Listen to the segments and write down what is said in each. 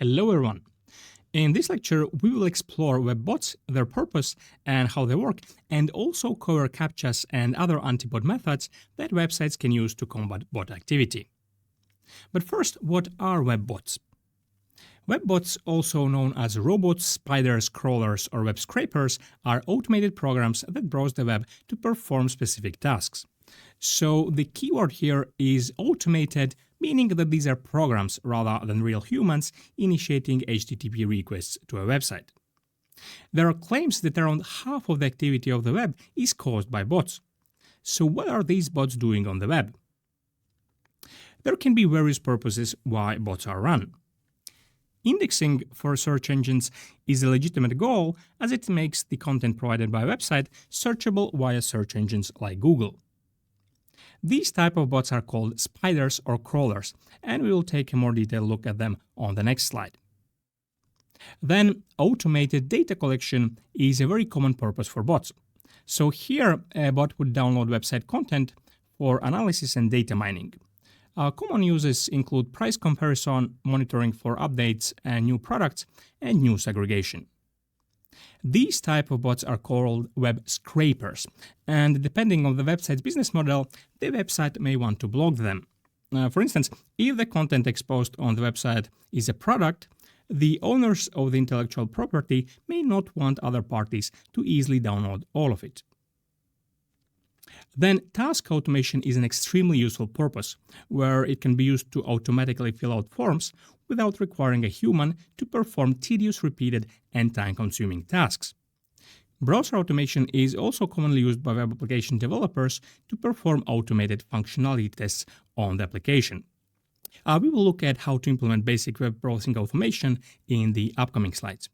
Hello everyone! In this lecture, we will explore web bots, their purpose and how they work, and also cover CAPTCHAs and other anti-bot methods that websites can use to combat bot activity. But first, what are web bots? Web bots, also known as robots, spiders, crawlers, or web scrapers, are automated programs that browse the web to perform specific tasks. So the keyword here is automated, meaning that these are programs rather than real humans initiating HTTP requests to a website. There are claims that around half of the activity of the web is caused by bots. So what are these bots doing on the web? There can be various purposes why bots are run. Indexing for search engines is a legitimate goal, as it makes the content provided by a website searchable via search engines like Google. These type of bots are called spiders or crawlers, and we will take a more detailed look at them on the next slide. Then, automated data collection is a very common purpose for bots. So here, a bot would download website content for analysis and data mining. Common uses include price comparison, monitoring for updates and new products, and news aggregation. These type of bots are called web scrapers, and depending on the website's business model, the website may want to block them. For instance, if the content exposed on the website is a product, the owners of the intellectual property may not want other parties to easily download all of it. Then, task automation is an extremely useful purpose, where it can be used to automatically fill out forms without requiring a human to perform tedious, repeated, and time-consuming tasks. Browser automation is also commonly used by web application developers to perform automated functionality tests on the application. We will look at how to implement basic web browsing automation in the upcoming slides.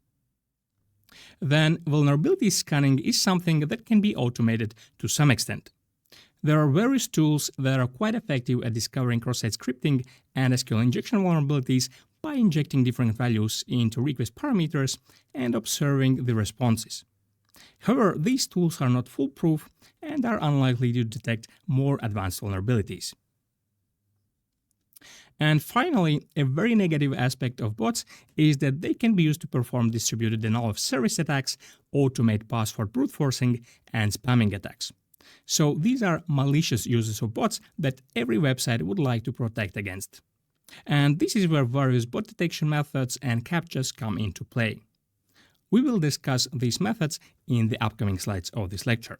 Then, vulnerability scanning is something that can be automated to some extent. There are various tools that are quite effective at discovering cross-site scripting and SQL injection vulnerabilities by injecting different values into request parameters and observing the responses. However, these tools are not foolproof and are unlikely to detect more advanced vulnerabilities. And finally, a very negative aspect of bots is that they can be used to perform distributed denial of service attacks, automate password brute forcing, and spamming attacks. So these are malicious uses of bots that every website would like to protect against. And this is where various bot detection methods and CAPTCHAs come into play. We will discuss these methods in the upcoming slides of this lecture.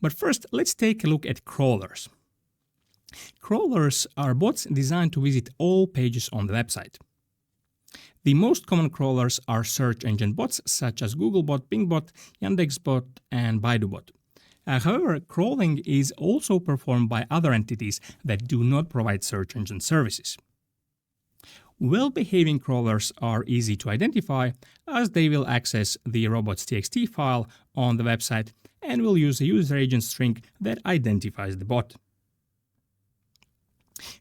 But first, let's take a look at crawlers. Crawlers are bots designed to visit all pages on the website. The most common crawlers are search engine bots such as Googlebot, Bingbot, Yandexbot, and BaiduBot. However, crawling is also performed by other entities that do not provide search engine services. Well-behaving crawlers are easy to identify, as they will access the robots.txt file on the website and will use a user agent string that identifies the bot.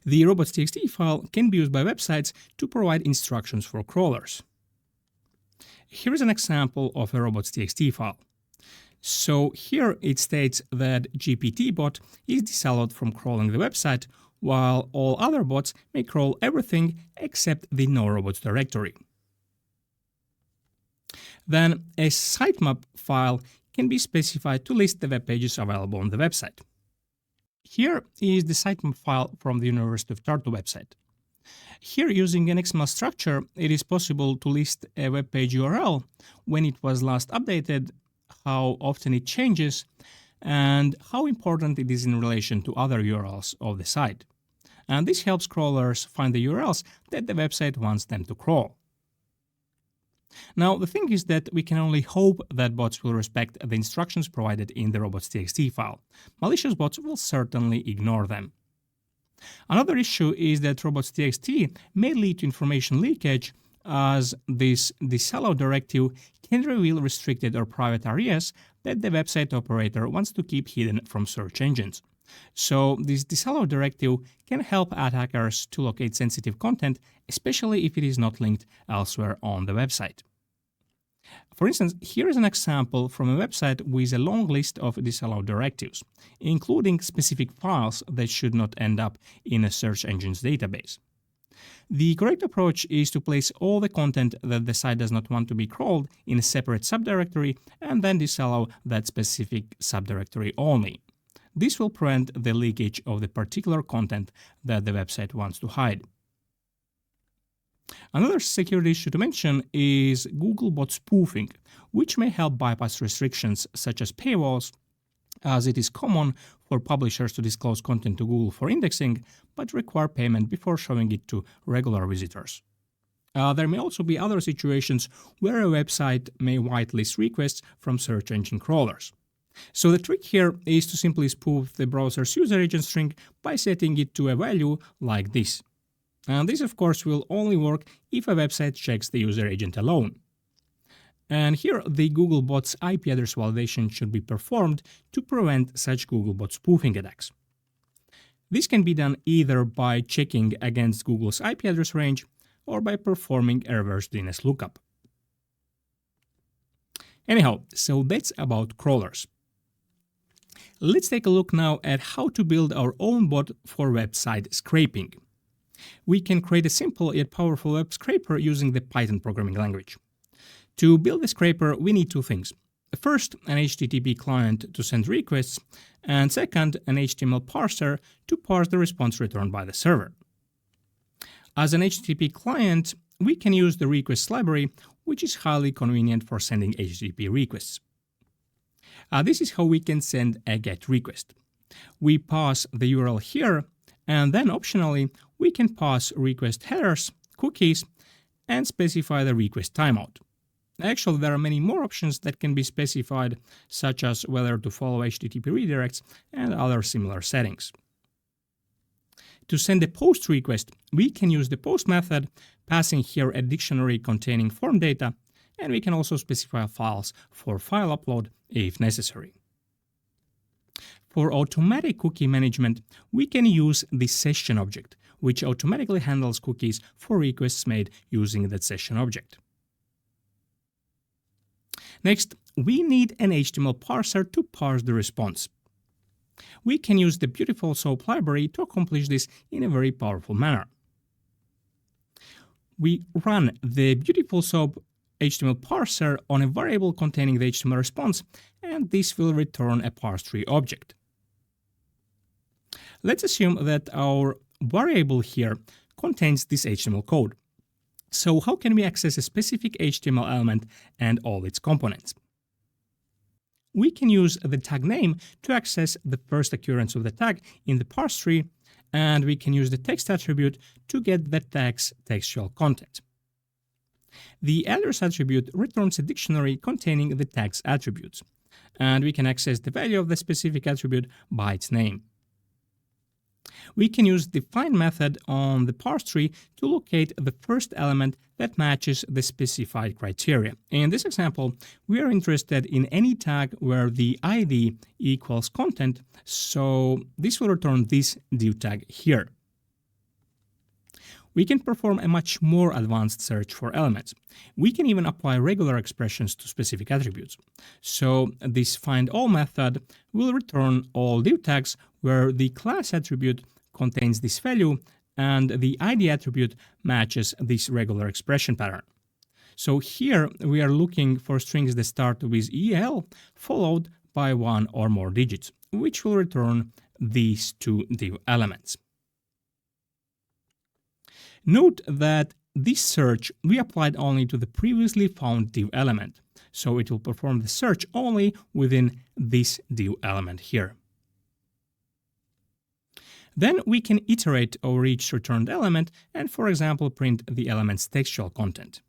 The robots.txt file can be used by websites to provide instructions for crawlers. Here is an example of a robots.txt file. So here it states that GPT-bot is disallowed from crawling the website, while all other bots may crawl everything except the no robots directory. Then a sitemap file can be specified to list the web pages available on the website. Here is the sitemap file from the University of Tartu website. Here, using an XML structure, it is possible to list a web page URL, when it was last updated, how often it changes, and how important it is in relation to other URLs of the site. And this helps crawlers find the URLs that the website wants them to crawl. Now, the thing is that we can only hope that bots will respect the instructions provided in the robots.txt file. Malicious bots will certainly ignore them. Another issue is that robots.txt may lead to information leakage, as this disallow directive can reveal restricted or private areas that the website operator wants to keep hidden from search engines. So this disallow directive can help attackers to locate sensitive content, especially if it is not linked elsewhere on the website. For instance, here is an example from a website with a long list of disallowed directives, including specific files that should not end up in a search engine's database. The correct approach is to place all the content that the site does not want to be crawled in a separate subdirectory and then disallow that specific subdirectory only. This will prevent the leakage of the particular content that the website wants to hide. Another security issue to mention is Googlebot spoofing, which may help bypass restrictions such as paywalls, as it is common for publishers to disclose content to Google for indexing, but require payment before showing it to regular visitors. There may also be other situations where a website may whitelist requests from search engine crawlers. So the trick here is to simply spoof the browser's user agent string by setting it to a value like this. And this, of course, will only work if a website checks the user agent alone. And here, the Googlebot's IP address validation should be performed to prevent such Googlebot spoofing attacks. This can be done either by checking against Google's IP address range or by performing a reverse DNS lookup. Anyhow, so that's about crawlers. Let's take a look now at how to build our own bot for website scraping. We can create a simple yet powerful web scraper using the Python programming language. To build a scraper, we need two things. First, an HTTP client to send requests, and second, an HTML parser to parse the response returned by the server. As an HTTP client, we can use the requests library, which is highly convenient for sending HTTP requests. This is how we can send a GET request. We pass the URL here, and then optionally, we can pass request headers, cookies, and specify the request timeout. Actually, there are many more options that can be specified, such as whether to follow HTTP redirects and other similar settings. To send a POST request, we can use the POST method, passing here a dictionary containing form data, and we can also specify files for file upload if necessary. For automatic cookie management, we can use the session object, which automatically handles cookies for requests made using that session object. Next, we need an HTML parser to parse the response. We can use the BeautifulSoup library to accomplish this in a very powerful manner. We run the BeautifulSoup HTML parser on a variable containing the HTML response, and this will return a parseTree object. Let's assume that our variable here contains this HTML code. So how can we access a specific HTML element and all its components? We can use the tag name to access the first occurrence of the tag in the parseTree, and we can use the text attribute to get the tag's textual content. The address attribute returns a dictionary containing the tag's attributes, and we can access the value of the specific attribute by its name. We can use the find method on the parseTree to locate the first element that matches the specified criteria. In this example, we are interested in any tag where the ID equals content, so this will return this div tag here. We can perform a much more advanced search for elements. We can even apply regular expressions to specific attributes. So this findAll method will return all div tags where the class attribute contains this value and the ID attribute matches this regular expression pattern. So here we are looking for strings that start with EL followed by one or more digits, which will return these two div elements. Note that this search we applied only to the previously found div element, so it will perform the search only within this div element here. Then we can iterate over each returned element and, for example, print the element's textual content.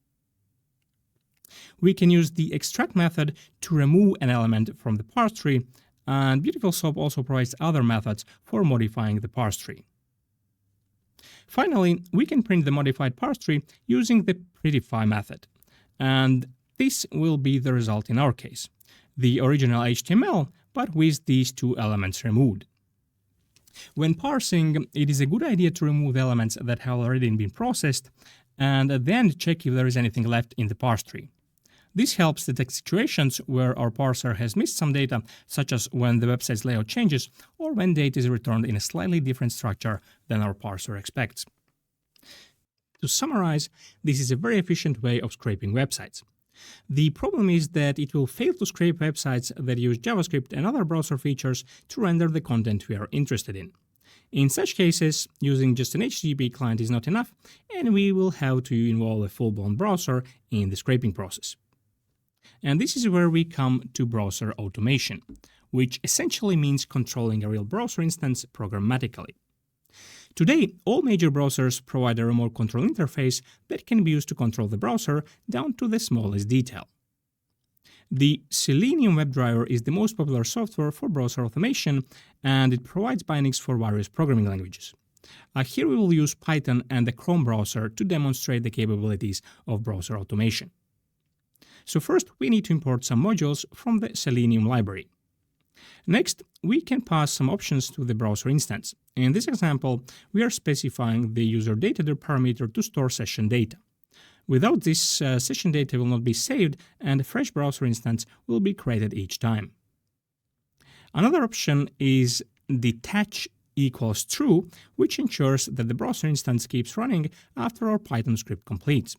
We can use the extract method to remove an element from the parseTree, and BeautifulSoup also provides other methods for modifying the parseTree. Finally, we can print the modified parseTree using the prettify method, and this will be the result in our case, the original HTML, but with these two elements removed. When parsing, it is a good idea to remove elements that have already been processed and then check if there is anything left in the parseTree. This helps detect situations where our parser has missed some data, such as when the website's layout changes or when data is returned in a slightly different structure than our parser expects. To summarize, this is a very efficient way of scraping websites. The problem is that it will fail to scrape websites that use JavaScript and other browser features to render the content we are interested in. In such cases, using just an HTTP client is not enough, and we will have to involve a full-blown browser in the scraping process. And this is where we come to browser automation, which essentially means controlling a real browser instance programmatically. Today, all major browsers provide a remote control interface that can be used to control the browser down to the smallest detail. The Selenium WebDriver is the most popular software for browser automation, and it provides bindings for various programming languages. Here we will use Python and the Chrome browser to demonstrate the capabilities of browser automation. So first, we need to import some modules from the Selenium library. Next, we can pass some options to the browser instance. In this example, we are specifying the user data parameter to store session data. Without this, session data will not be saved, and a fresh browser instance will be created each time. Another option is detach equals true, which ensures that the browser instance keeps running after our Python script completes.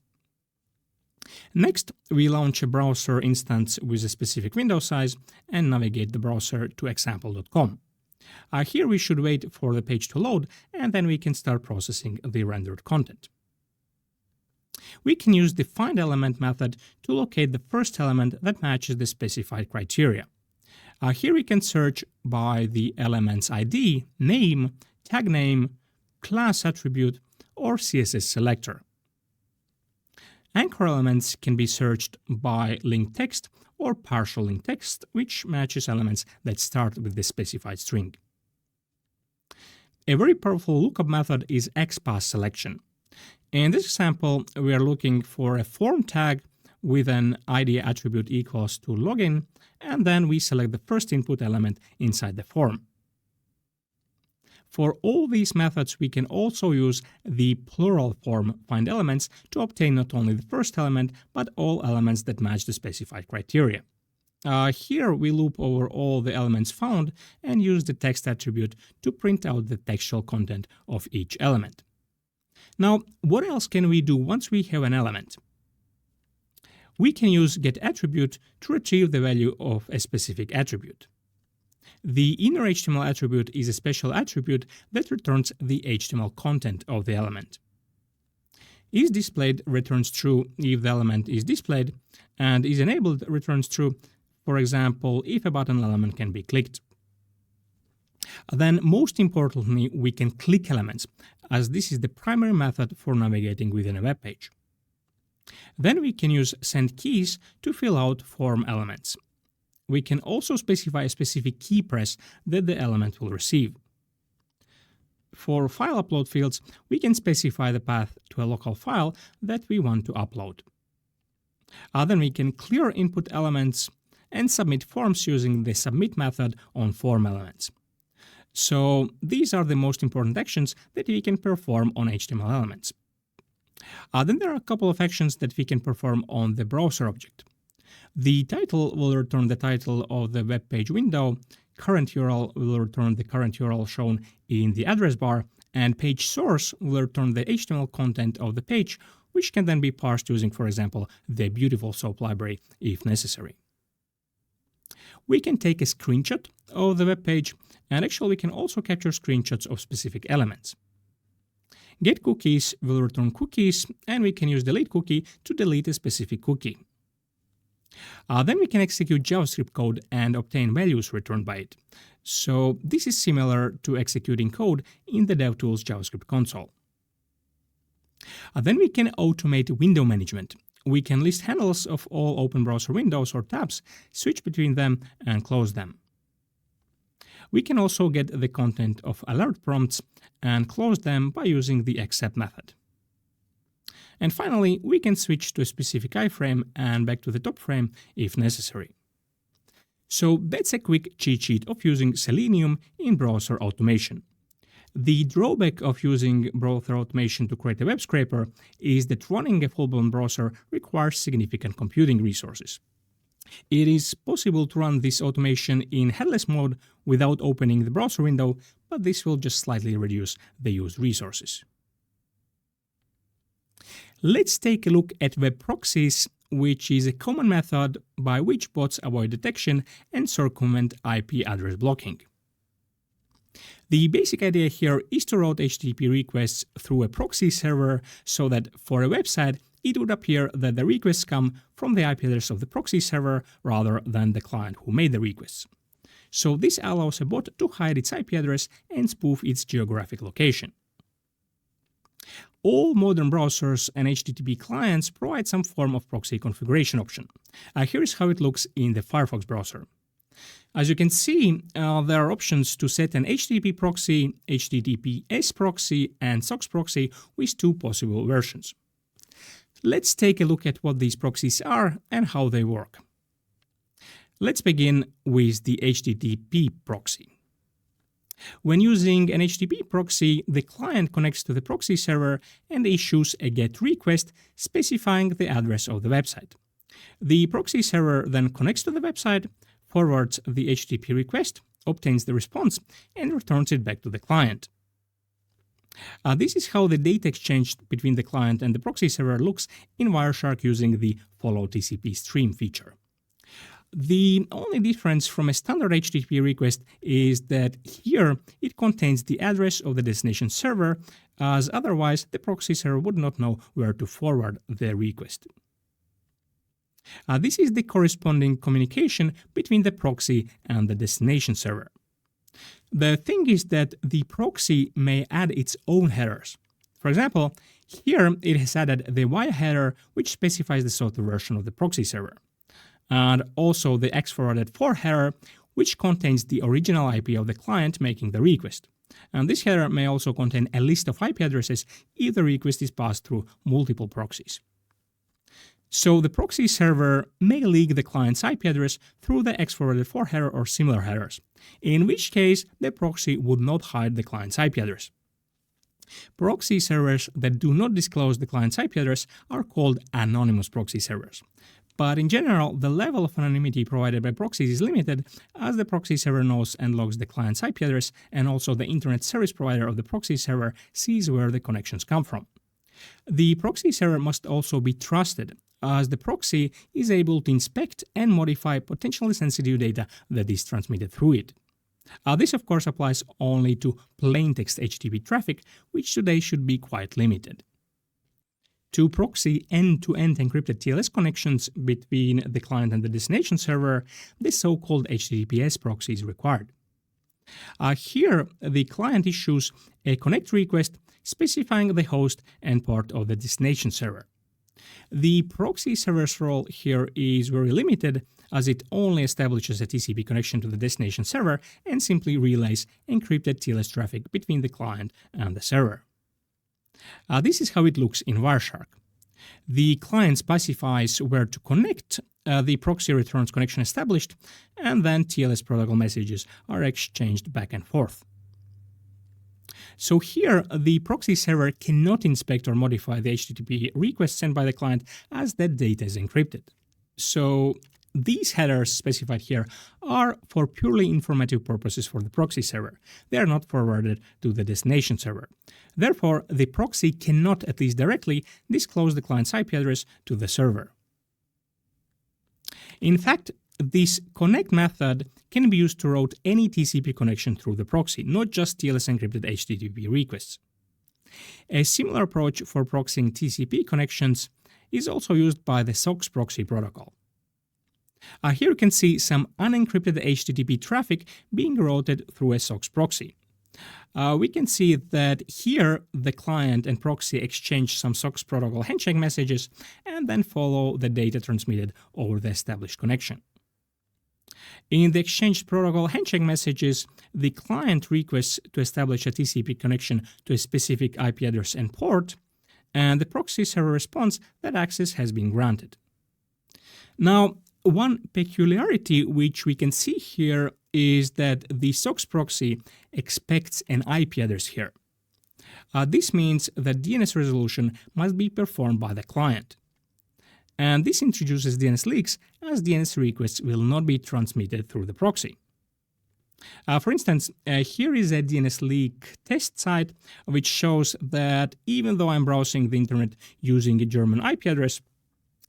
Next, we launch a browser instance with a specific window size and navigate the browser to example.com. Here we should wait for the page to load, and then we can start processing the rendered content. We can use the findElement method to locate the first element that matches the specified criteria. Here we can search by the element's ID, name, tag name, class attribute, or CSS selector. Anchor elements can be searched by linked text or partial linked text, which matches elements that start with the specified string. A very powerful lookup method is XPath selection. In this example, we are looking for a form tag with an ID attribute equals to login, and then we select the first input element inside the form. For all these methods, we can also use the plural form findElements to obtain not only the first element, but all elements that match the specified criteria. Here we loop over all the elements found and use the text attribute to print out the textual content of each element. Now, what else can we do once we have an element? We can use getAttribute to retrieve the value of a specific attribute. The inner HTML attribute is a special attribute that returns the HTML content of the element. IsDisplayed returns true if the element is displayed, and isEnabled returns true, for example, if a button element can be clicked. Then, most importantly, we can click elements, as this is the primary method for navigating within a web page. Then we can use sendKeys to fill out form elements. We can also specify a specific key press that the element will receive. For file upload fields, we can specify the path to a local file that we want to upload. Then we can clear input elements and submit forms using the submit method on form elements. So these are the most important actions that we can perform on HTML elements. Then there are a couple of actions that we can perform on the browser object. The title will return the title of the web page window, current URL will return the current URL shown in the address bar, and page source will return the HTML content of the page, which can then be parsed using, for example, the BeautifulSoup library if necessary. We can take a screenshot of the web page, and actually we can also capture screenshots of specific elements. GetCookies will return cookies, and we can use deleteCookie to delete a specific cookie. Then we can execute JavaScript code and obtain values returned by it. So this is similar to executing code in the DevTools JavaScript console. Then we can automate window management. We can list handles of all open browser windows or tabs, switch between them, and close them. We can also get the content of alert prompts and close them by using the except method. And finally, we can switch to a specific iframe and back to the top frame if necessary. So that's a quick cheat sheet of using Selenium in browser automation. The drawback of using browser automation to create a web scraper is that running a full-blown browser requires significant computing resources. It is possible to run this automation in headless mode without opening the browser window, but this will just slightly reduce the used resources. Let's take a look at web proxies, which is a common method by which bots avoid detection and circumvent IP address blocking. The basic idea here is to route HTTP requests through a proxy server so that for a website, it would appear that the requests come from the IP address of the proxy server rather than the client who made the requests. So this allows a bot to hide its IP address and spoof its geographic location. All modern browsers and HTTP clients provide some form of proxy configuration option. Here is how it looks in the Firefox browser. As you can see, there are options to set an HTTP proxy, HTTPS proxy, and SOCKS proxy with two possible versions. Let's take a look at what these proxies are and how they work. Let's begin with the HTTP proxy. When using an HTTP proxy, the client connects to the proxy server and issues a GET request specifying the address of the website. The proxy server then connects to the website, forwards the HTTP request, obtains the response, and returns it back to the client. This is how the data exchanged between the client and the proxy server looks in Wireshark using the Follow TCP stream feature. The only difference from a standard HTTP request is that here it contains the address of the destination server, as otherwise the proxy server would not know where to forward the request. This is the corresponding communication between the proxy and the destination server. The thing is that the proxy may add its own headers. For example, here it has added the via header, which specifies the software version of the proxy server, and also the x404 header, which contains the original IP of the client making the request. And this header may also contain a list of IP addresses if the request is passed through multiple proxies. So the proxy server may leak the client's IP address through the x404 header or similar headers, in which case the proxy would not hide the client's IP address. Proxy servers that do not disclose the client's IP address are called anonymous proxy servers. But in general, the level of anonymity provided by proxies is limited, as the proxy server knows and logs the client's IP address, and also the internet service provider of the proxy server sees where the connections come from. The proxy server must also be trusted, as the proxy is able to inspect and modify potentially sensitive data that is transmitted through it. This of course applies only to plaintext HTTP traffic, which today should be quite limited. To proxy end-to-end encrypted TLS connections between the client and the destination server, the so-called HTTPS proxy is required. Here, the client issues a connect request specifying the host and port of the destination server. The proxy server's role here is very limited, as it only establishes a TCP connection to the destination server and simply relays encrypted TLS traffic between the client and the server. This is how it looks in Wireshark. The client specifies where to connect, the proxy returns connection established, and then TLS protocol messages are exchanged back and forth. So here, the proxy server cannot inspect or modify the HTTP request sent by the client, as that data is encrypted. So these headers specified here are for purely informative purposes for the proxy server. They are not forwarded to the destination server. Therefore, the proxy cannot, at least directly, disclose the client's IP address to the server. In fact, this connect method can be used to route any TCP connection through the proxy, not just TLS encrypted HTTP requests. A similar approach for proxying TCP connections is also used by the SOCKS proxy protocol. Here you can see some unencrypted HTTP traffic being routed through a SOCKS proxy. We can see that here the client and proxy exchange some SOCKS protocol handshake messages and then follow the data transmitted over the established connection. In the exchanged protocol handshake messages, the client requests to establish a TCP connection to a specific IP address and port, and the proxy server responds that access has been granted. Now, one peculiarity which we can see here is that the SOCKS proxy expects an IP address here. This means that DNS resolution must be performed by the client. And this introduces DNS leaks, as DNS requests will not be transmitted through the proxy. For instance, here is a DNS leak test site which shows that even though I'm browsing the internet using a German IP address,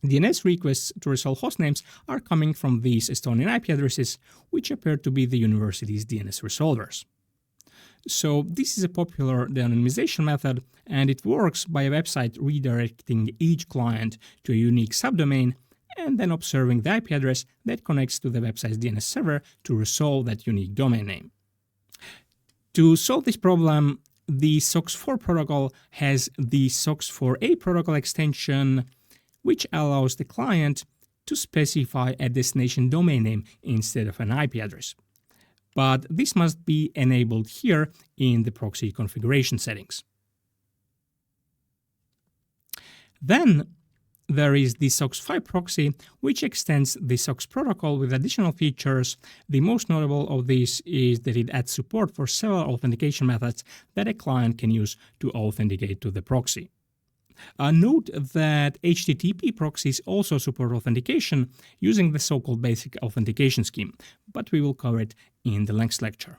DNS requests to resolve hostnames are coming from these Estonian IP addresses, which appear to be the university's DNS resolvers. So this is a popular de-anonymization method, and it works by a website redirecting each client to a unique subdomain and then observing the IP address that connects to the website's DNS server to resolve that unique domain name. To solve this problem, the SOX4 protocol has the SOX4A protocol extension, which allows the client to specify a destination domain name instead of an IP address. But this must be enabled here in the proxy configuration settings. Then there is the SOX5 proxy, which extends the SOX protocol with additional features. The most notable of these is that it adds support for several authentication methods that a client can use to authenticate to the proxy. Note that HTTP proxies also support authentication using the so-called basic authentication scheme, but we will cover it in the next lecture.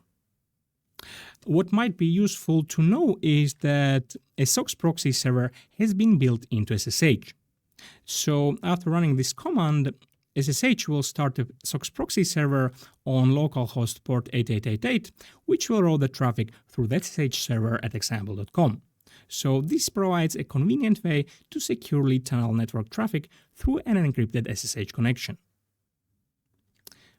What might be useful to know is that a SOX proxy server has been built into SSH. So after running this command, SSH will start a SOX proxy server on localhost port 8888, which will route the traffic through the SSH server at example.com. So this provides a convenient way to securely tunnel network traffic through an encrypted SSH connection.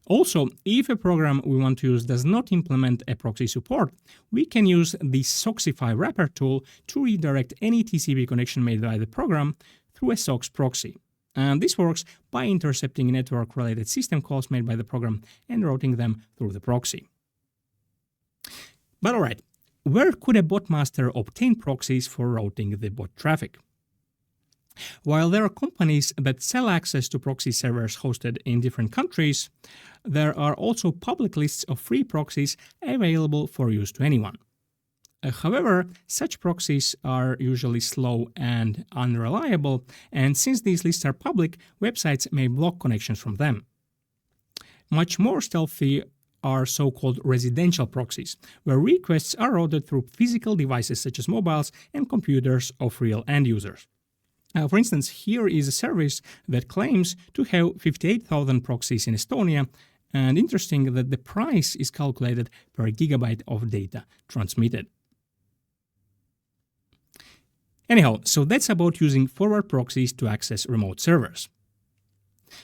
Also, if a program we want to use does not implement a proxy support, we can use the Soxify wrapper tool to redirect any TCP connection made by the program through a SOX proxy. And this works by intercepting network-related system calls made by the program and routing them through the proxy. But alright, where could a botmaster obtain proxies for routing the bot traffic? While there are companies that sell access to proxy servers hosted in different countries, there are also public lists of free proxies available for use to anyone. However, such proxies are usually slow and unreliable, and since these lists are public, websites may block connections from them. Much more stealthy are so-called residential proxies, where requests are routed through physical devices such as mobiles and computers of real end users. For instance, here is a service that claims to have 58,000 proxies in Estonia, and interesting that the price is calculated per gigabyte of data transmitted. Anyhow, so that's about using forward proxies to access remote servers.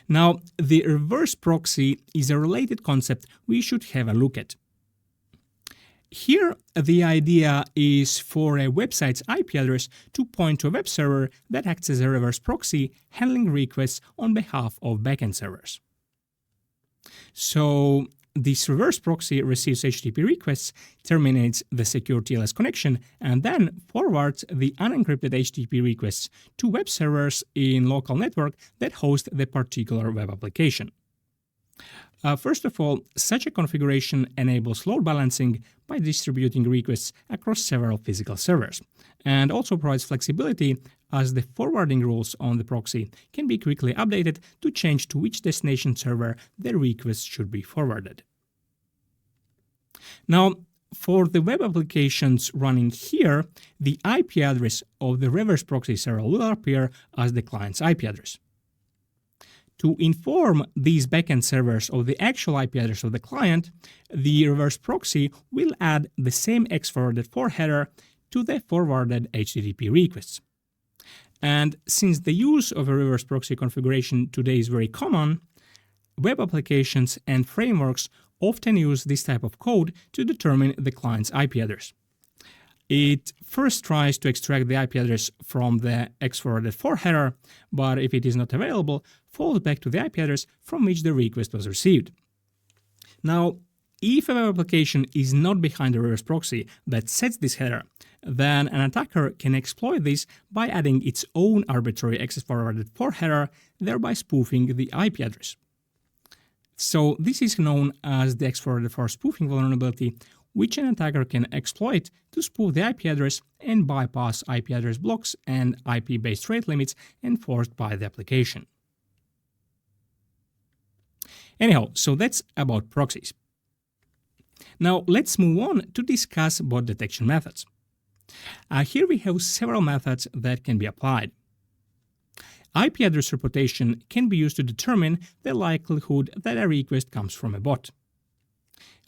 Now, the reverse proxy is a related concept we should have a look at. Here, the idea is for a website's IP address to point to a web server that acts as a reverse proxy, handling requests on behalf of backend servers. So, this reverse proxy receives HTTP requests, terminates the secure TLS connection, and then forwards the unencrypted HTTP requests to web servers in local network that host the particular web application. First of all, such a configuration enables load balancing by distributing requests across several physical servers, and also provides flexibility as the forwarding rules on the proxy can be quickly updated to change to which destination server the request should be forwarded. Now, for the web applications running here, the IP address of the reverse proxy server will appear as the client's IP address. To inform these backend servers of the actual IP address of the client, the reverse proxy will add the same X-forwarded for header to the forwarded HTTP requests. And since the use of a reverse proxy configuration today is very common, web applications and frameworks often use this type of code to determine the client's IP address. It first tries to extract the IP address from the X-forwarded for header, but if it is not available, falls back to the IP address from which the request was received. Now, if a web application is not behind a reverse proxy that sets this header, then an attacker can exploit this by adding its own arbitrary X-forwarded for header, thereby spoofing the IP address. So this is known as the X-forwarded for spoofing vulnerability, which an attacker can exploit to spoof the IP address and bypass IP address blocks and IP-based rate limits enforced by the application. Anyhow, so that's about proxies. Now let's move on to discuss bot detection methods. Here we have several methods that can be applied. IP address reputation can be used to determine the likelihood that a request comes from a bot.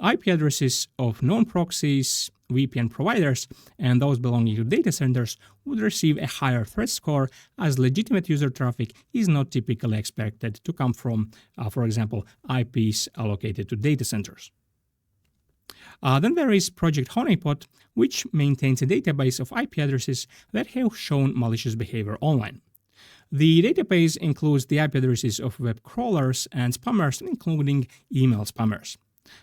IP addresses of known proxies, VPN providers, and those belonging to data centers would receive a higher threat score, as legitimate user traffic is not typically expected to come from, for example, IPs allocated to data centers. Then there is Project Honeypot, which maintains a database of IP addresses that have shown malicious behavior online. The database includes the IP addresses of web crawlers and spammers, including email spammers.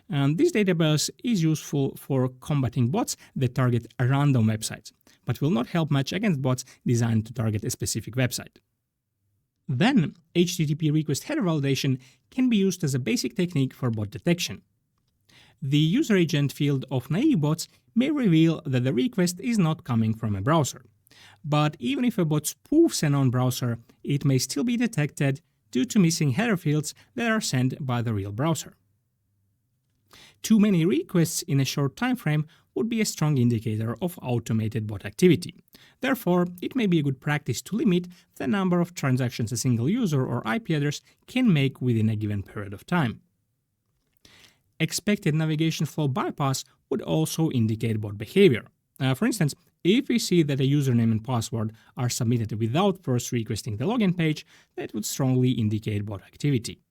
And this database is useful for combating bots that target random websites, but will not help much against bots designed to target a specific website. Then, HTTP request header validation can be used as a basic technique for bot detection. The user agent field of naive bots may reveal that the request is not coming from a browser. But even if a bot spoofs a known browser, it may still be detected due to missing header fields that are sent by the real browser. Too many requests in a short time frame would be a strong indicator of automated bot activity. Therefore, it may be a good practice to limit the number of transactions a single user or IP address can make within a given period of time. Expected navigation flow bypass would also indicate bot behavior. For instance, if we see that a username and password are submitted without first requesting the login page, that would strongly indicate bot activity.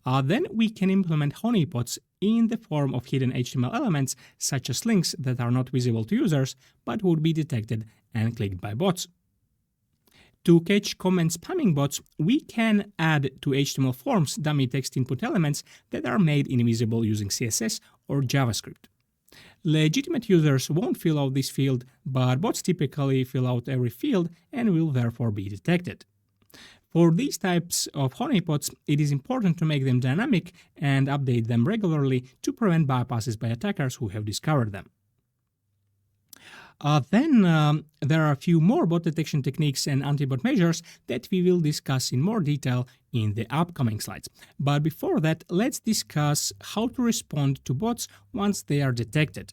Then we can implement honeypots in the form of hidden HTML elements, such as links that are not visible to users but would be detected and clicked by bots. To catch comment spamming bots, we can add to HTML forms dummy text input elements that are made invisible using CSS or JavaScript. Legitimate users won't fill out this field, but bots typically fill out every field and will therefore be detected. For these types of honeypots, it is important to make them dynamic and update them regularly to prevent bypasses by attackers who have discovered them. Then there are a few more bot detection techniques and anti-bot measures that we will discuss in more detail in the upcoming slides. But before that, let's discuss how to respond to bots once they are detected.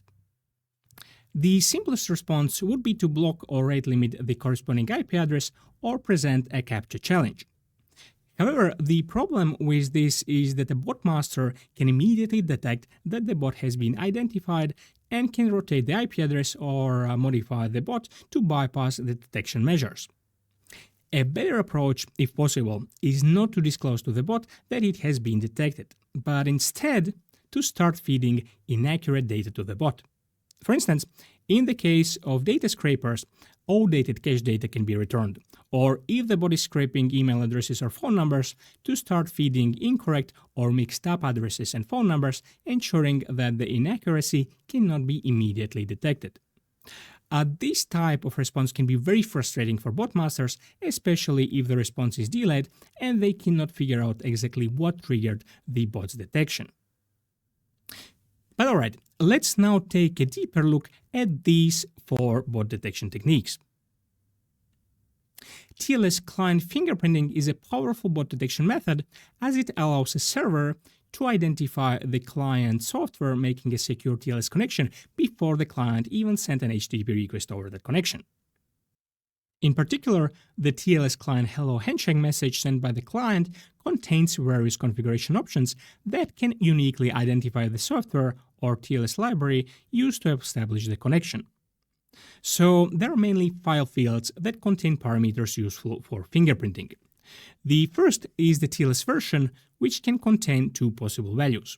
The simplest response would be to block or rate limit the corresponding IP address or present a CAPTCHA challenge. However, the problem with this is that the bot master can immediately detect that the bot has been identified and can rotate the IP address or modify the bot to bypass the detection measures. A better approach, if possible, is not to disclose to the bot that it has been detected, but instead to start feeding inaccurate data to the bot. For instance, in the case of data scrapers, outdated cache data can be returned, or if the bot is scraping email addresses or phone numbers, to start feeding incorrect or mixed up addresses and phone numbers, ensuring that the inaccuracy cannot be immediately detected. This type of response can be very frustrating for bot masters, especially if the response is delayed and they cannot figure out exactly what triggered the bot's detection. But alright, let's now take a deeper look at these 4 bot detection techniques. TLS client fingerprinting is a powerful bot detection method, as it allows a server to identify the client software making a secure TLS connection before the client even sent an HTTP request over that connection. In particular, the TLS client hello handshake message sent by the client contains various configuration options that can uniquely identify the software or TLS library used to establish the connection. So there are mainly file fields that contain parameters useful for fingerprinting. The first is the TLS version, which can contain 2 possible values.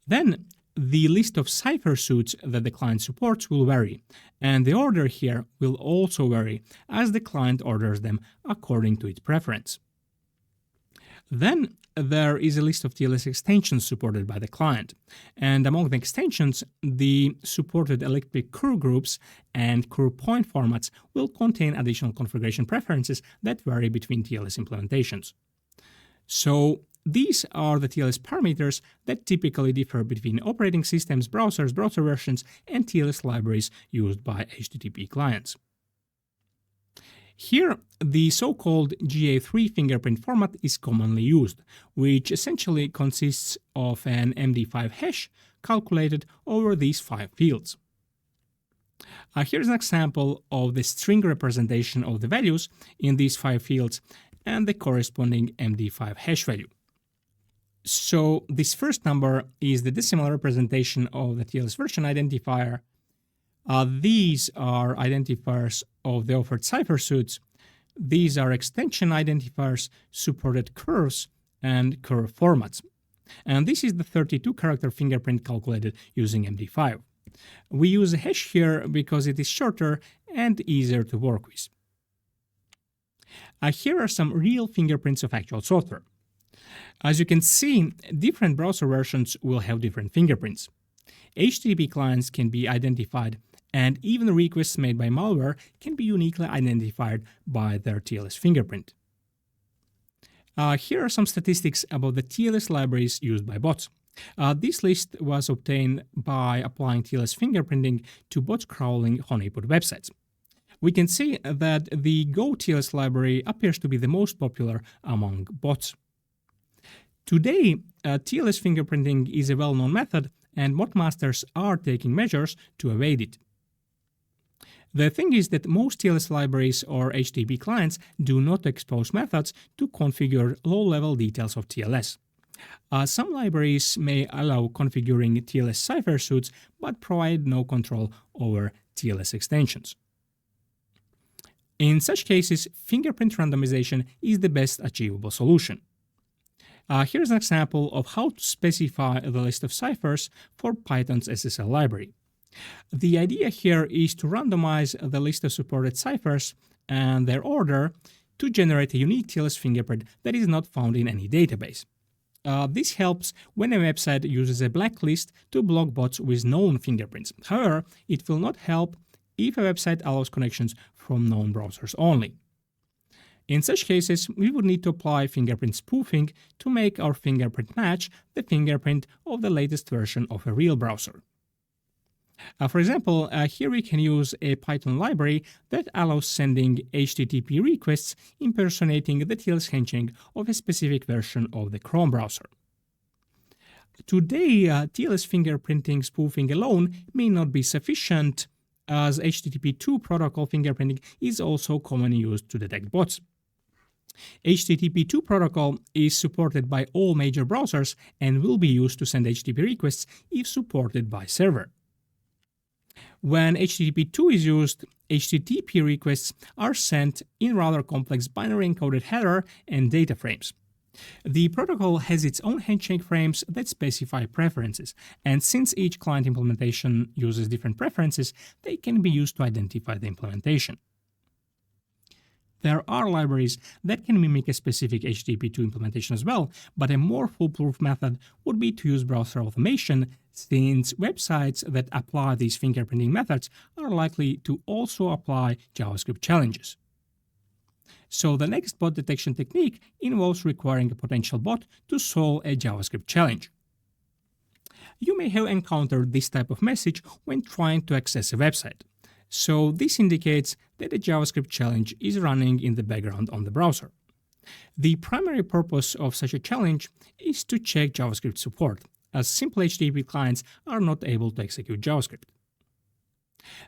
Then, the list of cipher suits that the client supports will vary, and the order here will also vary as the client orders them according to its preference. Then there is a list of TLS extensions supported by the client, and among the extensions, the supported elliptic curve groups and curve point formats will contain additional configuration preferences that vary between TLS implementations. So these are the TLS parameters that typically differ between operating systems, browsers, browser versions, and TLS libraries used by HTTP clients. Here, the so-called GA3 fingerprint format is commonly used, which essentially consists of an MD5 hash calculated over these 5 fields. Here's an example of the string representation of the values in these 5 fields and the corresponding MD5 hash value. So this first number is the decimal representation of the TLS version identifier. These are identifiers of the offered cipher suits. These are extension identifiers, supported curves, and curve formats. And this is the 32-character fingerprint calculated using MD5. We use a hash here because it is shorter and easier to work with. Here are some real fingerprints of actual software. As you can see, different browser versions will have different fingerprints. HTTP clients can be identified, and even requests made by malware can be uniquely identified by their TLS fingerprint. Here are some statistics about the TLS libraries used by bots. This list was obtained by applying TLS fingerprinting to bots crawling honeypot websites. We can see that the Go TLS library appears to be the most popular among bots. Today, TLS fingerprinting is a well-known method, and bot masters are taking measures to evade it. The thing is that most TLS libraries or HTTP clients do not expose methods to configure low-level details of TLS. Some libraries may allow configuring TLS cipher suits, but provide no control over TLS extensions. In such cases, fingerprint randomization is the best achievable solution. Here's an example of how to specify the list of ciphers for Python's SSL library. The idea here is to randomize the list of supported ciphers and their order to generate a unique TLS fingerprint that is not found in any database. This helps when a website uses a blacklist to block bots with known fingerprints. However, it will not help if a website allows connections from known browsers only. In such cases, we would need to apply fingerprint spoofing to make our fingerprint match the fingerprint of the latest version of a real browser. For example, here we can use a Python library that allows sending HTTP requests impersonating the TLS handshake of a specific version of the Chrome browser. Today, TLS fingerprinting spoofing alone may not be sufficient, as HTTP2 protocol fingerprinting is also commonly used to detect bots. HTTP2 protocol is supported by all major browsers and will be used to send HTTP requests if supported by server. When HTTP2 is used, HTTP requests are sent in rather complex binary encoded header and data frames. The protocol has its own handshake frames that specify preferences, and since each client implementation uses different preferences, they can be used to identify the implementation. There are libraries that can mimic a specific HTTP2 implementation as well, but a more foolproof method would be to use browser automation, since websites that apply these fingerprinting methods are likely to also apply JavaScript challenges. So the next bot detection technique involves requiring a potential bot to solve a JavaScript challenge. You may have encountered this type of message when trying to access a website. So this indicates that a JavaScript challenge is running in the background on the browser. The primary purpose of such a challenge is to check JavaScript support, as simple HTTP clients are not able to execute JavaScript.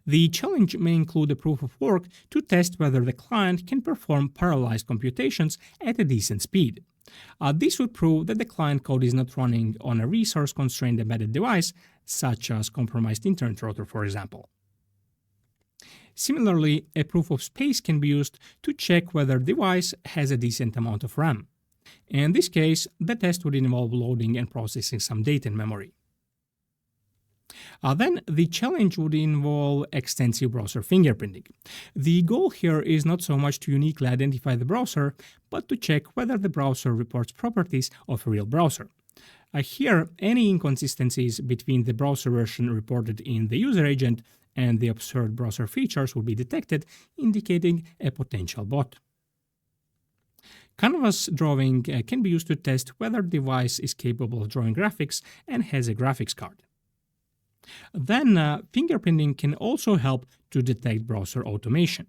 The challenge may include a proof of work to test whether the client can perform parallelized computations at a decent speed. This would prove that the client code is not running on a resource-constrained embedded device, such as compromised internet router, for example. Similarly, a proof of space can be used to check whether the device has a decent amount of RAM. In this case, the test would involve loading and processing some data in memory. Then the challenge would involve extensive browser fingerprinting. The goal here is not so much to uniquely identify the browser, but to check whether the browser reports properties of a real browser. Here, any inconsistencies between the browser version reported in the user agent and the observed browser features will be detected, indicating a potential bot. Canvas drawing can be used to test whether the device is capable of drawing graphics and has a graphics card. Then, fingerprinting can also help to detect browser automation.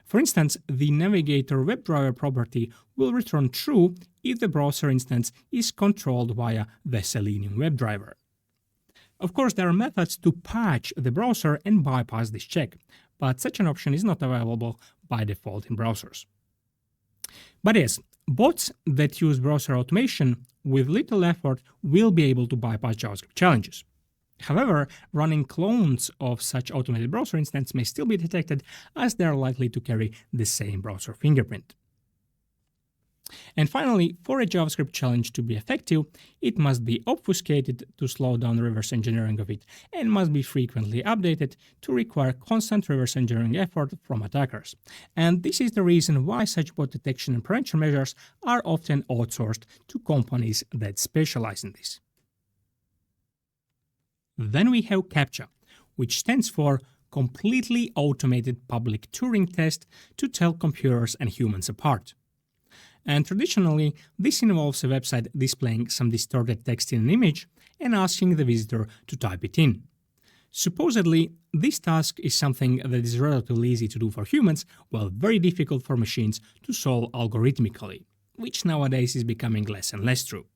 For instance, the Navigator WebDriver property will return true if the browser instance is controlled via the Selenium WebDriver. Of course, there are methods to patch the browser and bypass this check, but such an option is not available by default in browsers. But yes, bots that use browser automation with little effort will be able to bypass JavaScript challenges. However, running clones of such automated browser instance may still be detected, as they are likely to carry the same browser fingerprint. And finally, for a JavaScript challenge to be effective, it must be obfuscated to slow down reverse engineering of it, and must be frequently updated to require constant reverse engineering effort from attackers. And this is the reason why such bot detection and prevention measures are often outsourced to companies that specialize in this. Then we have CAPTCHA, which stands for Completely Automated Public Turing Test to tell computers and humans apart. And traditionally, this involves a website displaying some distorted text in an image and asking the visitor to type it in. Supposedly, this task is something that is relatively easy to do for humans, while very difficult for machines to solve algorithmically, which nowadays is becoming less and less true.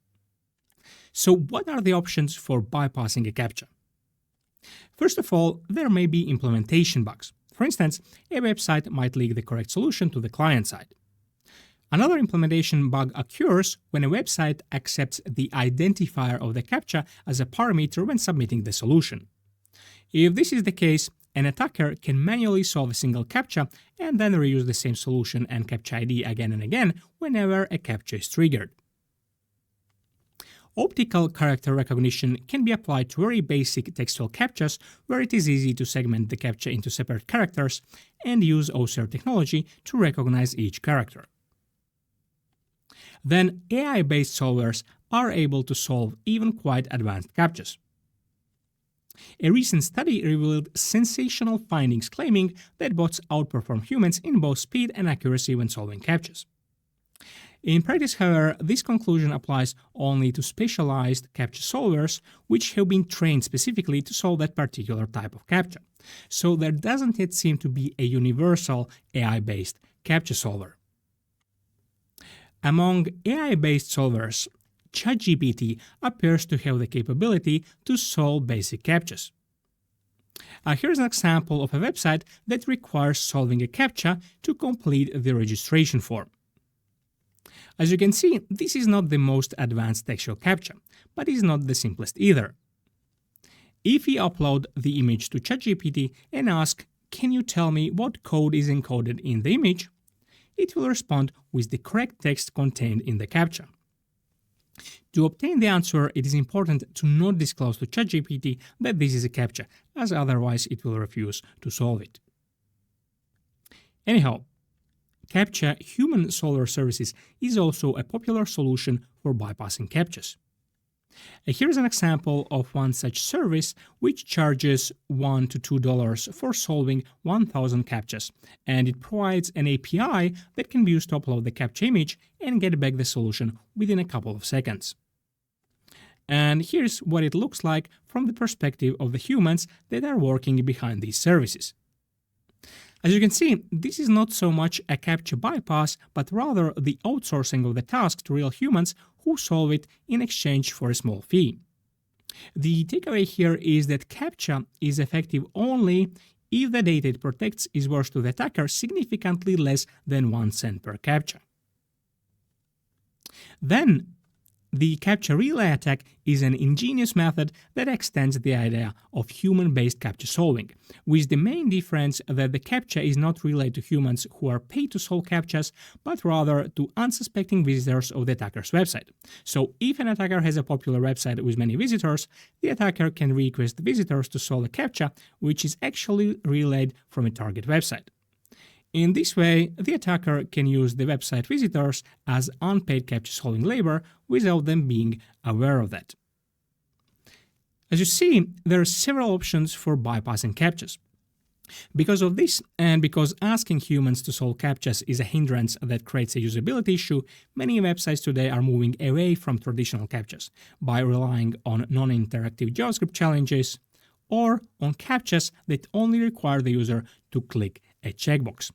So what are the options for bypassing a CAPTCHA? First of all, there may be implementation bugs. For instance, a website might leak the correct solution to the client side. Another implementation bug occurs when a website accepts the identifier of the CAPTCHA as a parameter when submitting the solution. If this is the case, an attacker can manually solve a single CAPTCHA and then reuse the same solution and CAPTCHA ID again and again whenever a CAPTCHA is triggered. Optical character recognition can be applied to very basic textual CAPTCHAs, where it is easy to segment the CAPTCHA into separate characters and use OCR technology to recognize each character. Then AI-based solvers are able to solve even quite advanced CAPTCHAs. A recent study revealed sensational findings claiming that bots outperform humans in both speed and accuracy when solving CAPTCHAs. In practice, however, this conclusion applies only to specialized CAPTCHA solvers which have been trained specifically to solve that particular type of CAPTCHA. So there doesn't yet seem to be a universal AI-based CAPTCHA solver. Among AI-based solvers, ChatGPT appears to have the capability to solve basic CAPTCHAs. Here's an example of a website that requires solving a CAPTCHA to complete the registration form. As you can see, this is not the most advanced textual CAPTCHA, but is not the simplest either. If we upload the image to ChatGPT and ask, "Can you tell me what code is encoded in the image?" it will respond with the correct text contained in the CAPTCHA. To obtain the answer, it is important to not disclose to ChatGPT that this is a CAPTCHA, as otherwise it will refuse to solve it. Anyhow, CAPTCHA Human Solver Services is also a popular solution for bypassing CAPTCHAs. Here's an example of one such service which charges $1 to $2 for solving 1,000 CAPTCHAs, and it provides an API that can be used to upload the CAPTCHA image and get back the solution within a couple of seconds. And here's what it looks like from the perspective of the humans that are working behind these services. As you can see, this is not so much a CAPTCHA bypass, but rather the outsourcing of the task to real humans who solve it in exchange for a small fee. The takeaway here is that CAPTCHA is effective only if the data it protects is worth to the attacker significantly less than 1 cent per CAPTCHA. Then, the CAPTCHA relay attack is an ingenious method that extends the idea of human-based CAPTCHA solving, with the main difference that the CAPTCHA is not relayed to humans who are paid to solve CAPTCHAs, but rather to unsuspecting visitors of the attacker's website. So if an attacker has a popular website with many visitors, the attacker can request visitors to solve a CAPTCHA, which is actually relayed from a target website. In this way, the attacker can use the website visitors as unpaid CAPTCHA solving labor without them being aware of that. As you see, there are several options for bypassing CAPTCHAs. Because of this, and because asking humans to solve CAPTCHAs is a hindrance that creates a usability issue, many websites today are moving away from traditional CAPTCHAs by relying on non-interactive JavaScript challenges or on CAPTCHAs that only require the user to click a checkbox.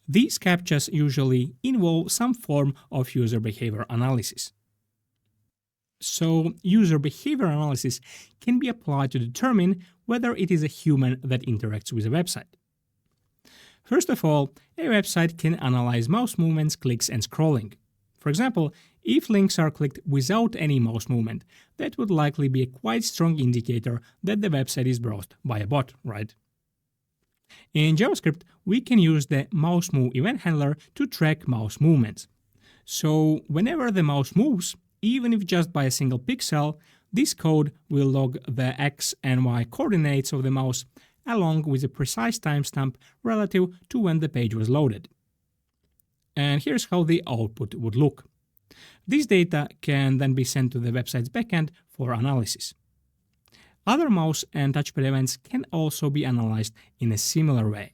These CAPTCHAs usually involve some form of user behavior analysis. So, user behavior analysis can be applied to determine whether it is a human that interacts with a website. First of all, a website can analyze mouse movements, clicks, and scrolling. For example, if links are clicked without any mouse movement, that would likely be a quite strong indicator that the website is browsed by a bot, right? In JavaScript, we can use the mouseMove event handler to track mouse movements. So, whenever the mouse moves, even if just by a single pixel, this code will log the x and y coordinates of the mouse along with a precise timestamp relative to when the page was loaded. And here's how the output would look. This data can then be sent to the website's backend for analysis. Other mouse and touchpad events can also be analyzed in a similar way.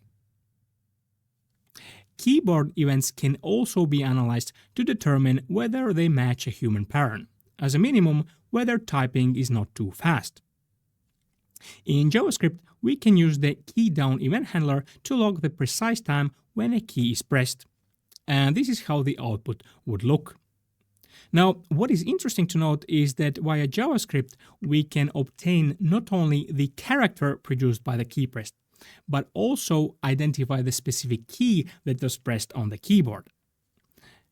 Keyboard events can also be analyzed to determine whether they match a human pattern, as a minimum, whether typing is not too fast. In JavaScript, we can use the keyDown event handler to log the precise time when a key is pressed. And this is how the output would look. Now, what is interesting to note is that via JavaScript, we can obtain not only the character produced by the key pressed, but also identify the specific key that was pressed on the keyboard.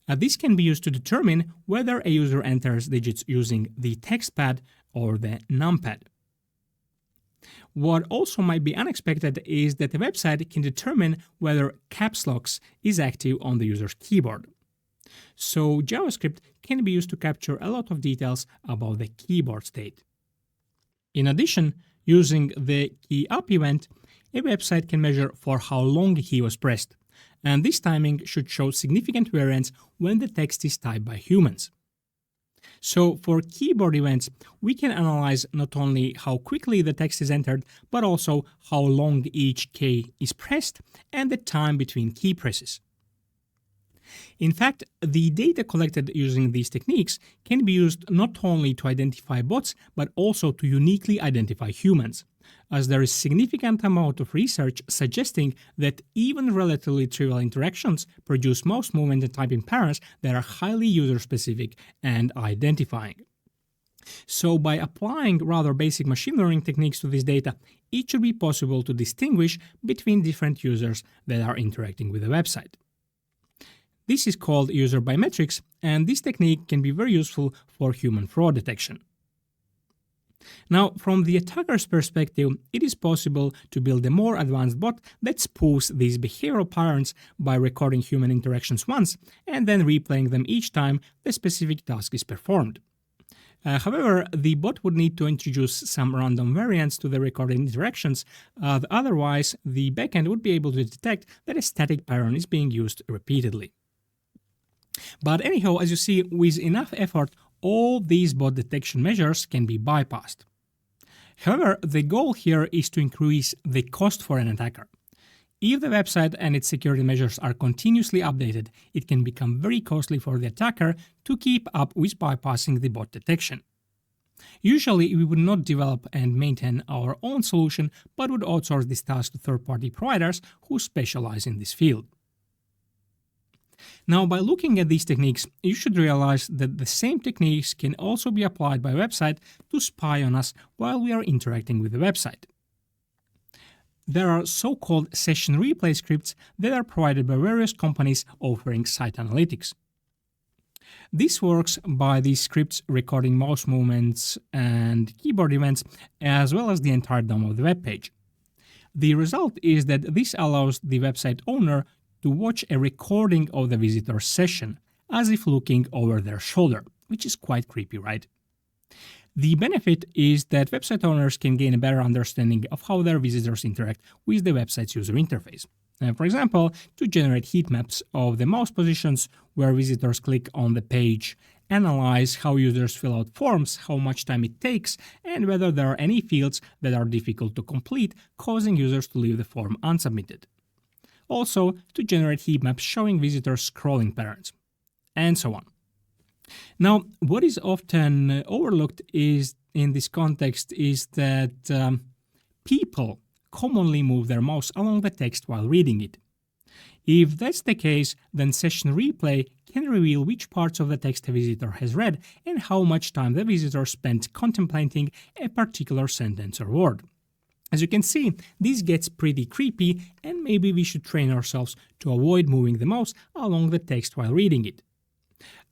This can be used to determine whether a user enters digits using the text pad or the numpad. What also might be unexpected is that the website can determine whether caps locks is active on the user's keyboard. So JavaScript can be used to capture a lot of details about the keyboard state. In addition, using the keyUp event, a website can measure for how long a key was pressed, and this timing should show significant variance when the text is typed by humans. So for keyboard events, we can analyze not only how quickly the text is entered, but also how long each key is pressed and the time between key presses. In fact, the data collected using these techniques can be used not only to identify bots, but also to uniquely identify humans, as there is significant amount of research suggesting that even relatively trivial interactions produce mouse movement and typing patterns that are highly user-specific and identifying. So by applying rather basic machine learning techniques to this data, it should be possible to distinguish between different users that are interacting with the website. This is called user biometrics, and this technique can be very useful for human fraud detection. Now, from the attacker's perspective, it is possible to build a more advanced bot that spoofs these behavioral patterns by recording human interactions once and then replaying them each time the specific task is performed. However, the bot would need to introduce some random variants to the recorded interactions, otherwise the backend would be able to detect that a static pattern is being used repeatedly. But anyhow, as you see, with enough effort, all these bot detection measures can be bypassed. However, the goal here is to increase the cost for an attacker. If the website and its security measures are continuously updated, it can become very costly for the attacker to keep up with bypassing the bot detection. Usually, we would not develop and maintain our own solution, but would outsource this task to third-party providers who specialize in this field. Now, by looking at these techniques, you should realize that the same techniques can also be applied by a website to spy on us while we are interacting with the website. There are so-called session replay scripts that are provided by various companies offering site analytics. This works by these scripts recording mouse movements and keyboard events, as well as the entire DOM of the web page. The result is that this allows the website owner to watch a recording of the visitor's session, as if looking over their shoulder, which is quite creepy, right? The benefit is that website owners can gain a better understanding of how their visitors interact with the website's user interface. For example, to generate heat maps of the mouse positions where visitors click on the page, analyze how users fill out forms, how much time it takes, and whether there are any fields that are difficult to complete, causing users to leave the form unsubmitted. Also, to generate heat maps showing visitors' scrolling patterns, and so on. Now, what is often overlooked is in this context is that people commonly move their mouse along the text while reading it. If that's the case, then session replay can reveal which parts of the text a visitor has read and how much time the visitor spent contemplating a particular sentence or word. As you can see, this gets pretty creepy, and maybe we should train ourselves to avoid moving the mouse along the text while reading it.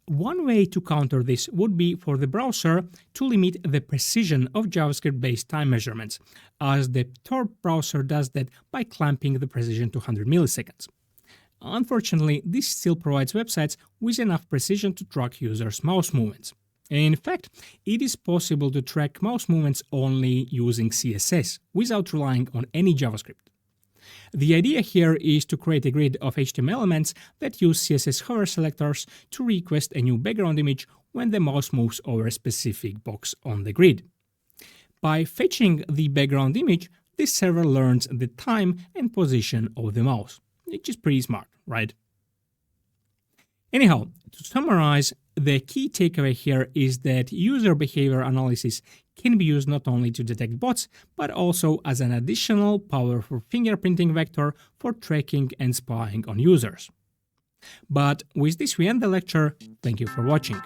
One way to counter this would be for the browser to limit the precision of JavaScript-based time measurements, as the Tor browser does that by clamping the precision to 100 milliseconds. Unfortunately, this still provides websites with enough precision to track users' mouse movements. In fact, it is possible to track mouse movements only using CSS, without relying on any JavaScript. The idea here is to create a grid of HTML elements that use CSS hover selectors to request a new background image when the mouse moves over a specific box on the grid. By fetching the background image, this server learns the time and position of the mouse, which is pretty smart, right? Anyhow, to summarize, the key takeaway here is that user behavior analysis can be used not only to detect bots, but also as an additional powerful fingerprinting vector for tracking and spying on users. But with this we end the lecture. Thank you for watching.